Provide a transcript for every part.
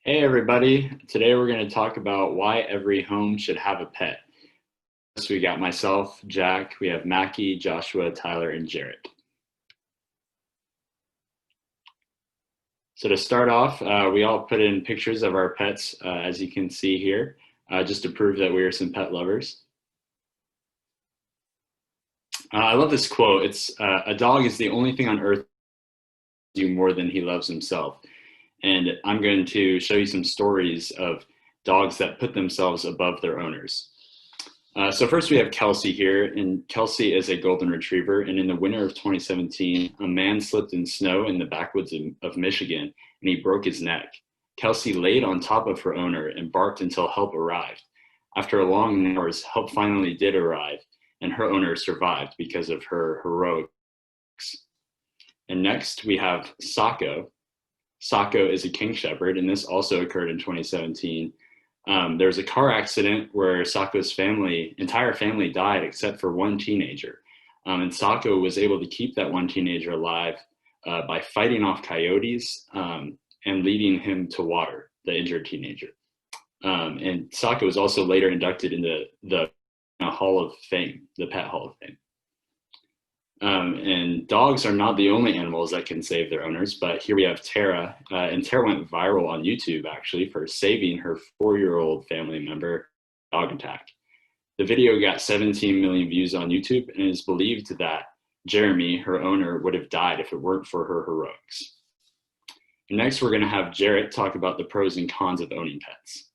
Hey everybody, today we're going to talk about why every home should have a pet. So we got myself, Jack, we have Mackie, Joshua, Tyler, and Jarret. So to start off, we all put in pictures of our pets, as you can see here, just to prove that we are some pet lovers. I love this quote. It's a dog is the only thing on earth do more than he loves himself. And I'm going to show you some stories of dogs that put themselves above their owners. So first we have Kelsey here, and Kelsey is a golden retriever. And in the winter of 2017, a man slipped in snow in the backwoods of Michigan, and he broke his neck. Kelsey laid on top of her owner and barked until help arrived. After a long hours, help finally did arrive, and her owner survived because of her heroics. And next we have Sako. Sako is a King Shepherd, and this also occurred in 2017. There was a car accident where Sako's entire family died except for one teenager. And Sako was able to keep that one teenager alive by fighting off coyotes and leading him to water, the injured teenager. And Sako was also later inducted into the Hall of Fame, the Pet Hall of Fame. And dogs are not the only animals that can save their owners, but here we have Tara, and Tara went viral on YouTube actually for saving her 4-year-old family member dog attack. The video got 17 million views on YouTube, and it is believed that Jeremy, her owner, would have died if it weren't for her heroics. And next, we're going to have Jarret talk about the pros and cons of owning pets.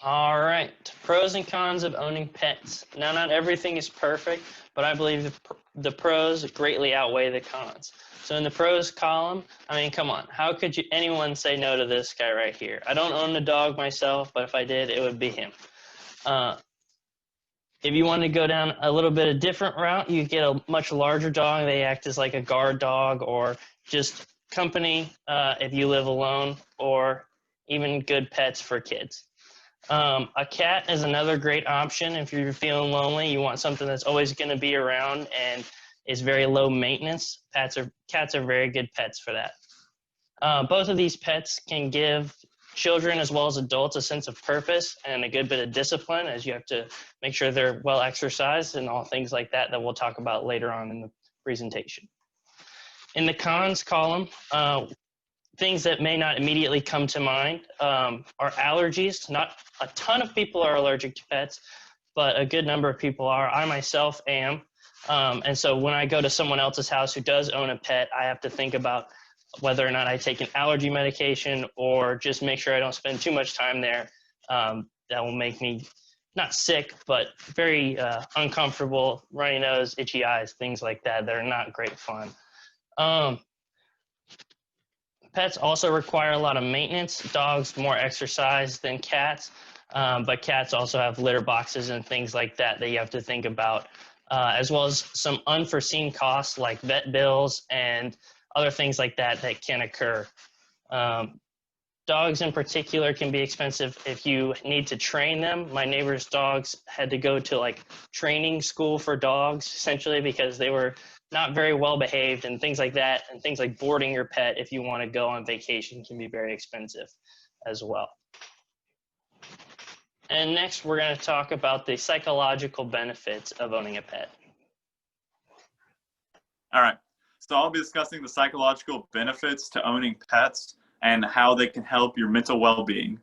All right, pros and cons of owning pets. Now, not everything is perfect, but I believe the pros greatly outweigh the cons. So in the pros column, I mean, come on, how could anyone say no to this guy right here? I don't own a dog myself, but if I did, it would be him. If you want to go down a little bit of different route, you get a much larger dog. They act as like a guard dog or just company if you live alone, or even good pets for kids. A cat is another great option if you're feeling lonely. You want something that's always going to be around and is very low maintenance. Cats are very good pets for that. Both of these pets can give children as well as adults a sense of purpose and a good bit of discipline, as you have to make sure they're well exercised and all things like that we'll talk about later on in the presentation. In the cons column, things that may not immediately come to mind are allergies. Not a ton of people are allergic to pets, but a good number of people are. I myself am. And so when I go to someone else's house who does own a pet, I have to think about whether or not I take an allergy medication or just make sure I don't spend too much time there. That will make me not sick, but very uncomfortable, runny nose, itchy eyes, things like that. They're not great fun. Pets also require a lot of maintenance. Dogs more exercise than cats, but cats also have litter boxes and things like that you have to think about, as well as some unforeseen costs like vet bills and other things like that can occur. Dogs in particular can be expensive if you need to train them. My neighbor's dogs had to go to like training school for dogs, essentially, because they were not very well behaved and things like that. And things like boarding your pet if you want to go on vacation can be very expensive as well. And next, we're going to talk about the psychological benefits of owning a pet. All right, so I'll be discussing the psychological benefits to owning pets and how they can help your mental well-being.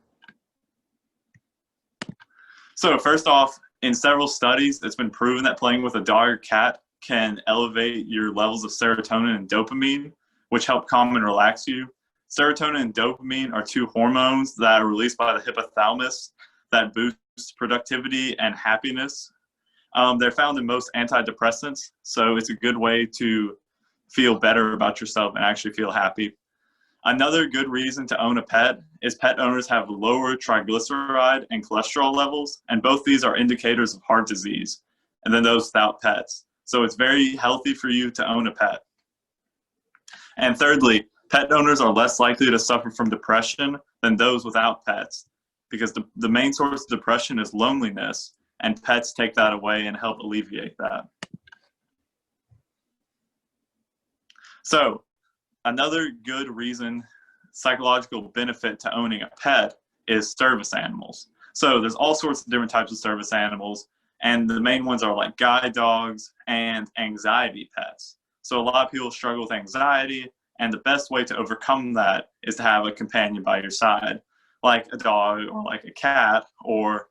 So first off, in several studies, it's been proven that playing with a dog or cat can elevate your levels of serotonin and dopamine, which help calm and relax you. Serotonin and dopamine are two hormones that are released by the hypothalamus that boost productivity and happiness. They're found in most antidepressants, so it's a good way to feel better about yourself and actually feel happy. Another good reason to own a pet is pet owners have lower triglyceride and cholesterol levels, and both these are indicators of heart disease, and then those without pets. So it's very healthy for you to own a pet. And thirdly, pet owners are less likely to suffer from depression than those without pets, because the main source of depression is loneliness, and pets take that away and help alleviate that. So Another good reason, psychological benefit to owning a pet is service animals. So there's all sorts of different types of service animals, and the main ones are like guide dogs and anxiety pets. So a lot of people struggle with anxiety, and the best way to overcome that is to have a companion by your side, like a dog or like a cat, or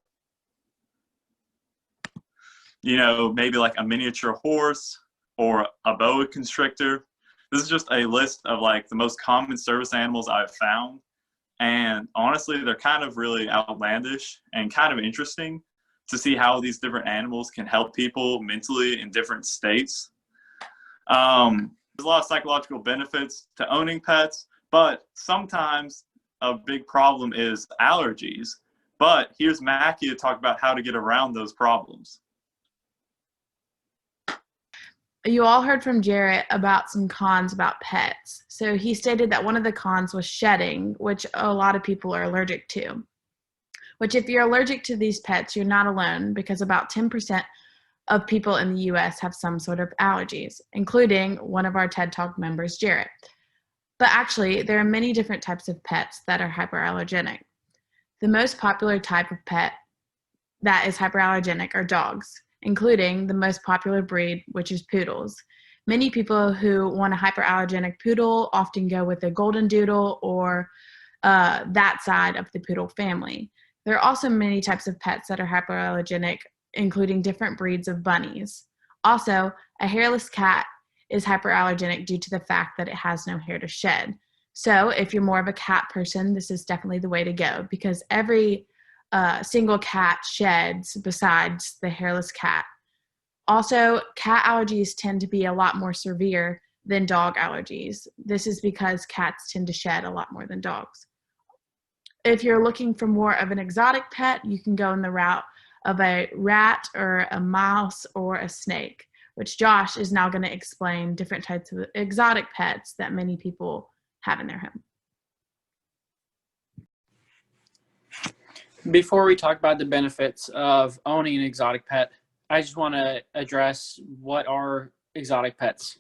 maybe like a miniature horse or a boa constrictor. This is just a list of like the most common service animals I've found. And honestly, they're kind of really outlandish and kind of interesting to see how these different animals can help people mentally in different states. There's a lot of psychological benefits to owning pets, but sometimes a big problem is allergies. But here's Mackie to talk about how to get around those problems. You all heard from Jarret about some cons about pets. So he stated that one of the cons was shedding, which a lot of people are allergic to. Which if you're allergic to these pets, you're not alone, because about 10% of people in the US have some sort of allergies, including one of our TED Talk members, Jarret. But actually, there are many different types of pets that are hyperallergenic. The most popular type of pet that is hyperallergenic are dogs, including the most popular breed, which is poodles. Many people who want a hyperallergenic poodle often go with a golden doodle or that side of the poodle family. There are also many types of pets that are hyperallergenic, including different breeds of bunnies. Also, a hairless cat is hyperallergenic due to the fact that it has no hair to shed. So if you're more of a cat person, this is definitely the way to go, because every single cat sheds besides the hairless cat. Also, cat allergies tend to be a lot more severe than dog allergies. This is because cats tend to shed a lot more than dogs. If you're looking for more of an exotic pet, you can go in the route of a rat or a mouse or a snake, which Josh is now going to explain different types of exotic pets that many people have in their home. Before we talk about the benefits of owning an exotic pet, I just want to address what are exotic pets.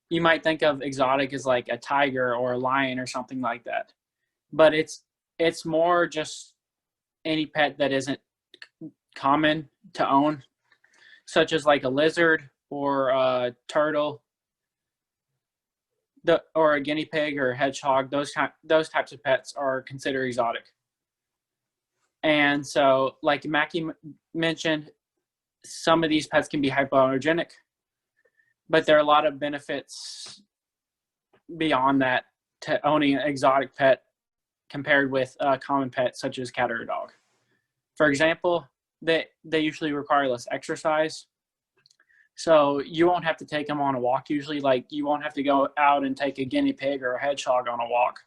You might think of exotic as like a tiger or a lion or something like that, but it's more just any pet that isn't common to own, such as like a lizard or a turtle, or a guinea pig or a hedgehog. Those types of pets are considered exotic. And so, like Mackie mentioned, some of these pets can be hypoallergenic, but there are a lot of benefits beyond that to owning an exotic pet compared with a common pet such as cat or a dog. For example, they usually require less exercise. So you won't have to take them on a walk usually. Like you won't have to go out and take a guinea pig or a hedgehog on a walk.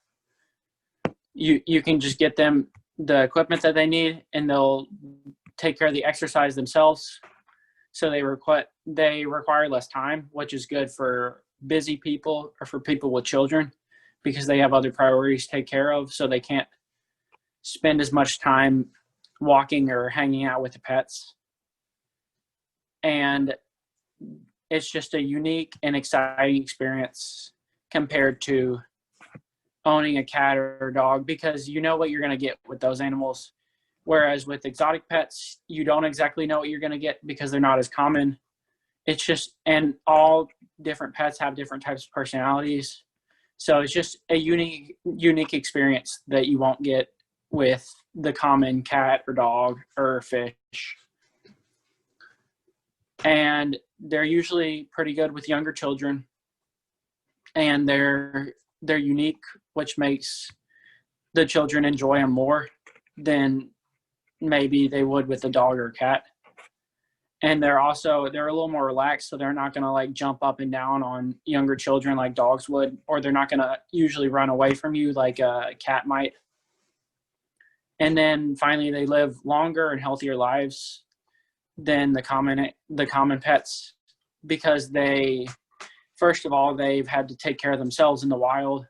You can just get them the equipment that they need, and they'll take care of the exercise themselves. So they require less time, which is good for busy people or for people with children, because they have other priorities to take care of. So they can't spend as much time walking or hanging out with the pets. And it's just a unique and exciting experience compared to owning a cat or a dog, because you know what you're going to get with those animals. Whereas with exotic pets, you don't exactly know what you're going to get because they're not as common. It's just, and all different pets have different types of personalities. So it's just a unique experience that you won't get with the common cat or dog or fish. And they're usually pretty good with younger children, and they're unique, which makes the children enjoy them more than maybe they would with a dog or a cat. And they're a little more relaxed, so they're not going to like jump up and down on younger children like dogs would, or they're not going to usually run away from you like a cat might. And then finally, they live longer and healthier lives than the common pets, because first of all, they've had to take care of themselves in the wild,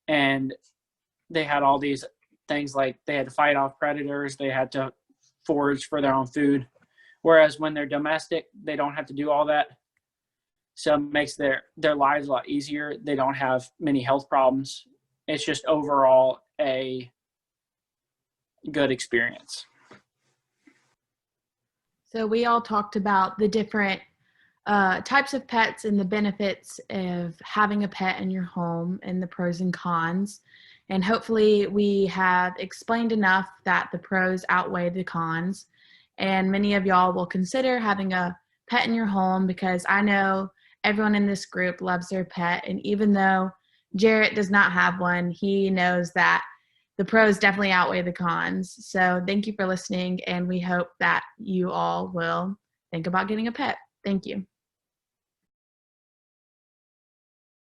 and they had all these things like they had to fight off predators, they had to forage for their own food. Whereas when they're domestic, they don't have to do all that. So it makes their lives a lot easier. They don't have many health problems. It's just overall a good experience. So we all talked about the different types of pets and the benefits of having a pet in your home and the pros and cons. And hopefully we have explained enough that the pros outweigh the cons. And many of y'all will consider having a pet in your home, because I know everyone in this group loves their pet. And even though Jarret does not have one, he knows that the pros definitely outweigh the cons. So thank you for listening, and we hope that you all will think about getting a pet. Thank you.